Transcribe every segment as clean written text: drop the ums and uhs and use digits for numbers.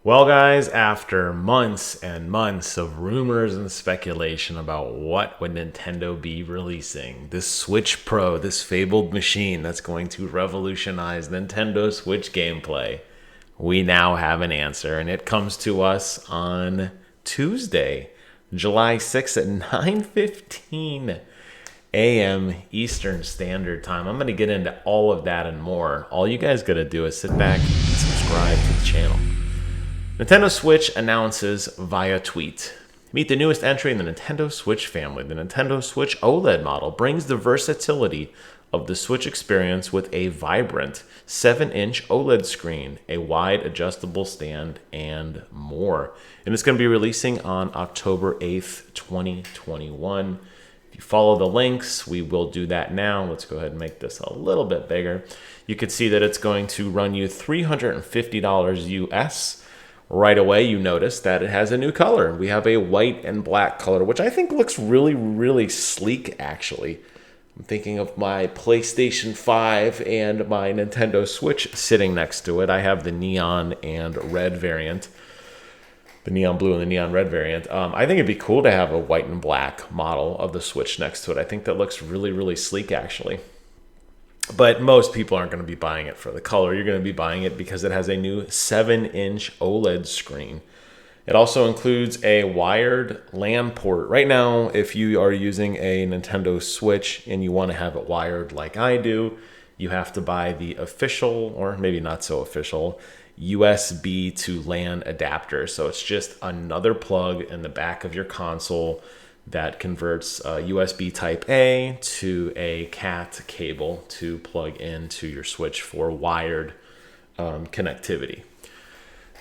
Well, guys, after months and months of rumors and speculation about what would Nintendo be releasing, this Switch Pro, this fabled machine that's going to revolutionize Nintendo Switch gameplay, we now have an answer, and it comes to us on Tuesday, July 6th at 9:15 a.m. Eastern Standard Time. I'm going to get into all of that and more. All you guys got to do is sit back and subscribe to the channel. Nintendo Switch announces via tweet. Meet the newest entry in the Nintendo Switch family. The Nintendo Switch OLED model brings the versatility of the Switch experience with a vibrant 7-inch OLED screen, a wide adjustable stand, and more. And it's going to be releasing on October 8th, 2021. If you follow the links, we will do that now. Let's go ahead and make this a little bit bigger. You can see that it's going to run you $350 US. Right away, you notice that it has a new color. We have a white and black color, which I think looks really, really sleek, actually. I'm thinking of my PlayStation 5 and my Nintendo Switch sitting next to it. I have the neon and red variant, the neon blue and the neon red variant. I think it'd be cool to have a white and black model of the Switch next to it. I think that looks really, really sleek, actually. But most people aren't going to be buying it for the color. You're going to be buying it because it has a new 7-inch OLED screen. It also includes a wired LAN port. Right now, if you are using a Nintendo Switch and you want to have it wired like I do, you have to buy the official, or maybe not so official, USB to LAN adapter. So it's just another plug in the back of your console that converts USB Type A to a CAT cable to plug into your Switch for wired connectivity.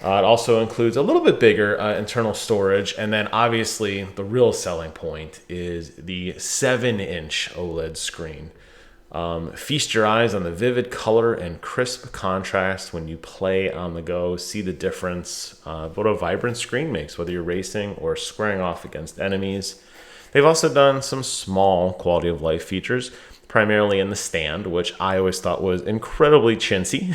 It also includes a little bit bigger internal storage, and then obviously the real selling point is the 7-inch OLED screen. Feast your eyes on the vivid color and crisp contrast when you play on the go. See the difference what a vibrant screen makes, whether you're racing or squaring off against enemies. They've also done some small quality of life features, primarily in the stand, which I always thought was incredibly chintzy.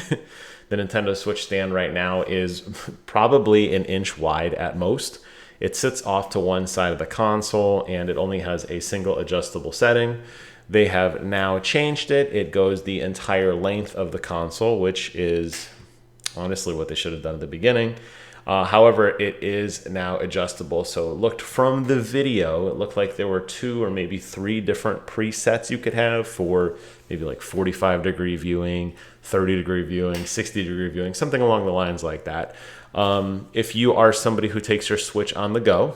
The Nintendo Switch stand right now is probably an inch wide at most. It sits off to one side of the console, and it only has a single adjustable setting. They have now changed it. It goes the entire length of the console, which is honestly what they should have done at the beginning. However, it is now adjustable. So it looked from the video, it looked like there were 2 or maybe 3 different presets you could have for maybe like 45-degree viewing, 30-degree viewing, 60-degree viewing, something along the lines like that. If you are somebody who takes your Switch on the go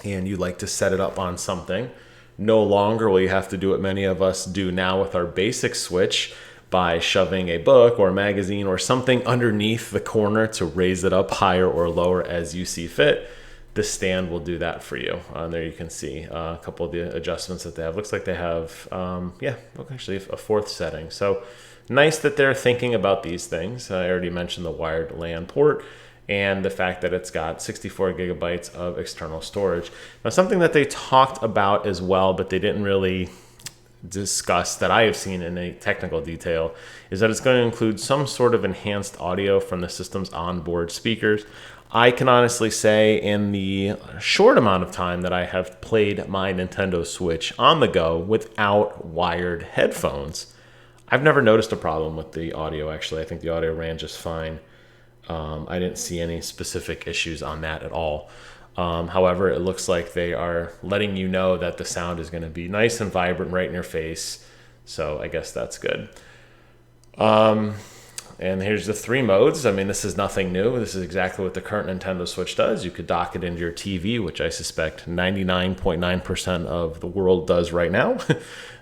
and you like to set it up on something, no longer will you have to do what many of us do now with our basic Switch, by shoving a book or a magazine or something underneath the corner to raise it up higher or lower as you see fit. This stand will do that for you. There you can see a couple of the adjustments that they have. Looks like they have, actually a 4th setting. So nice that they're thinking about these things. I already mentioned the wired LAN port and the fact that it's got 64 gigabytes of external storage. Now, something that they talked about as well, but they didn't really discussed that I have seen in a technical detail, is that it's going to include some sort of enhanced audio from the system's onboard speakers. I can honestly say in the short amount of time that I have played my Nintendo Switch on the go without wired headphones, I've never noticed a problem with the audio. Actually, I think the audio ran just fine. I didn't see any specific issues on that at all. However, it looks like they are letting you know that the sound is going to be nice and vibrant right in your face. So I guess that's good. And here's the 3 modes. I mean, this is nothing new. This is exactly what the current Nintendo Switch does. You could dock it into your TV, which I suspect 99.9% of the world does right now.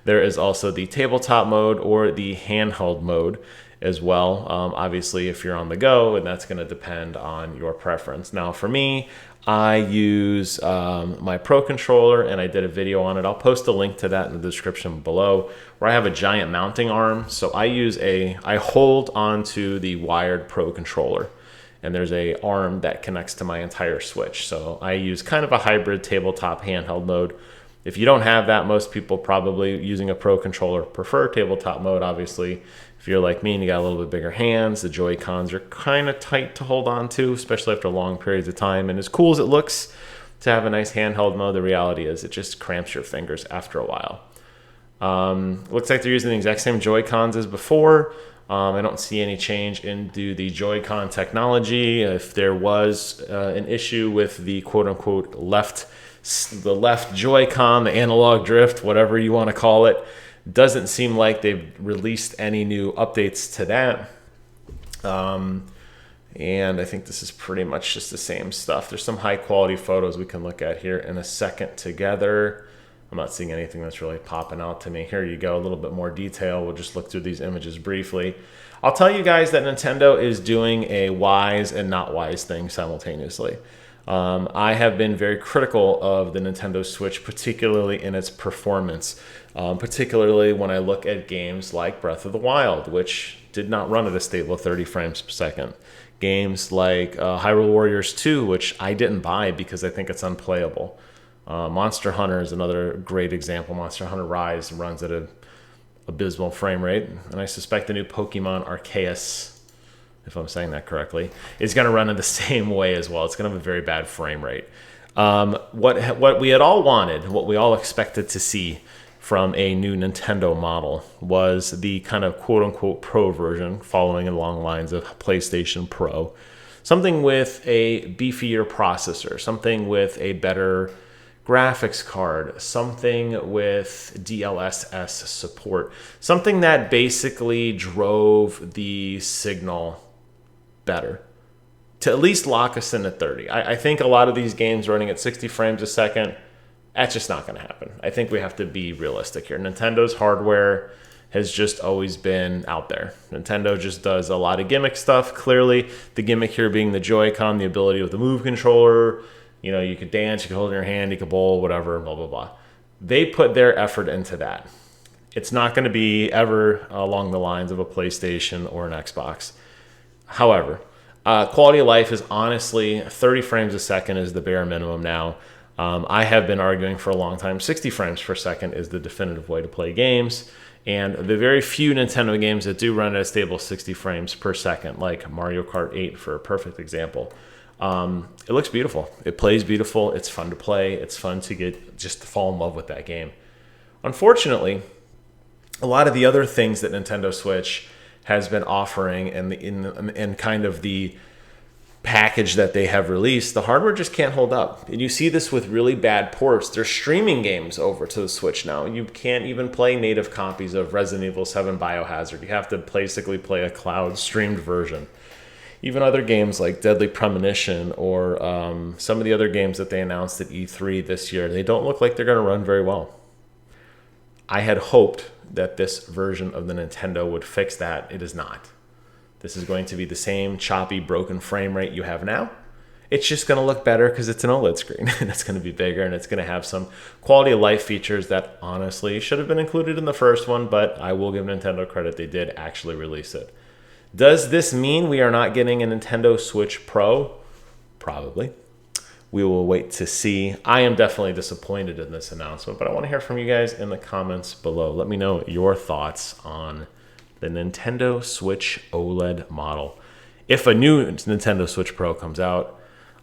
There is also the tabletop mode or the handheld mode as well. Obviously, if you're on the go, and that's going to depend on your preference. Now, for me, I use my Pro controller, and I did a video on it. I'll post a link to that in the description below, where I have a giant mounting arm. So I hold onto the wired Pro controller, and there's a arm that connects to my entire Switch. So I use kind of a hybrid tabletop handheld mode. If you don't have that, most people probably using a Pro controller prefer tabletop mode, obviously. If you're like me and you got a little bit bigger hands, the Joy-Cons are kind of tight to hold on to, especially after long periods of time. And as cool as it looks to have a nice handheld mode, the reality is it just cramps your fingers after a while. Looks like they're using the exact same Joy-Cons as before. I don't see any change into the Joy-Con technology. If there was an issue with the quote-unquote the left Joy-Con, the analog drift, whatever you want to call it, doesn't seem like they've released any new updates to that. And I think this is pretty much just the same stuff. There's some high-quality photos we can look at here in a second together. I'm not seeing anything that's really popping out to me. Here you go, a little bit more detail. We'll just look through these images briefly. I'll tell you guys that Nintendo is doing a wise and not wise thing simultaneously. I have been very critical of the Nintendo Switch, particularly in its performance, particularly when I look at games like Breath of the Wild, which did not run at a stable 30 frames per second. Games like Hyrule Warriors 2, which I didn't buy because I think it's unplayable. Monster Hunter is another great example. Monster Hunter Rise runs at an abysmal frame rate, and I suspect the new Pokemon Arceus, if I'm saying that correctly, is going to run in the same way as well. It's going to have a very bad frame rate. What we had all wanted, what we all expected to see from a new Nintendo model was the kind of quote-unquote Pro version, following along lines of PlayStation Pro. Something with a beefier processor, something with a better graphics card, something with DLSS support, something that basically drove the signal better to at least lock us in at 30. I think a lot of these games running at 60 frames a second, that's just not going to happen. I think we have to be realistic here. Nintendo's hardware has just always been out there. Nintendo just does a lot of gimmick stuff. Clearly, the gimmick here being the Joy-Con, the ability with the Move controller. You know, you could dance, you could hold it in your hand, you could bowl, whatever, blah, blah, blah. They put their effort into that. It's not going to be ever along the lines of a PlayStation or an Xbox. However, quality of life is honestly 30 frames a second is the bare minimum now. I have been arguing for a long time 60 frames per second is the definitive way to play games. And the very few Nintendo games that do run at a stable 60 frames per second, like Mario Kart 8 for a perfect example, it looks beautiful. It plays beautiful. It's fun to play. It's fun to just to fall in love with that game. Unfortunately, a lot of the other things that Nintendo Switch has been offering and in kind of the package that they have released, the hardware just can't hold up. And you see this with really bad ports. They're streaming games over to the Switch now. You can't even play native copies of Resident Evil 7 Biohazard. You have to basically play a cloud streamed version. Even other games like Deadly Premonition or some of the other games that they announced at E3 this year, they don't look like they're going to run very well. I had hoped that this version of the Nintendo would fix that. It is not. This is going to be the same choppy, broken frame rate you have now. It's just going to look better because it's an OLED screen, and it's going to be bigger, and it's going to have some quality of life features that honestly should have been included in the first one, but I will give Nintendo credit. They did actually release it. Does this mean we are not getting a Nintendo Switch Pro? Probably. We will wait to see. I am definitely disappointed in this announcement, but I want to hear from you guys in the comments below. Let me know your thoughts on the Nintendo Switch OLED model. If a new Nintendo Switch Pro comes out,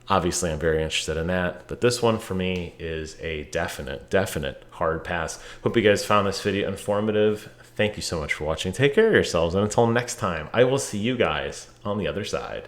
obviously I'm very interested in that, but this one for me is a definite hard pass. Hope you guys found this video informative. Thank you so much for watching. Take care of yourselves, and until next time, I will see you guys on the other side.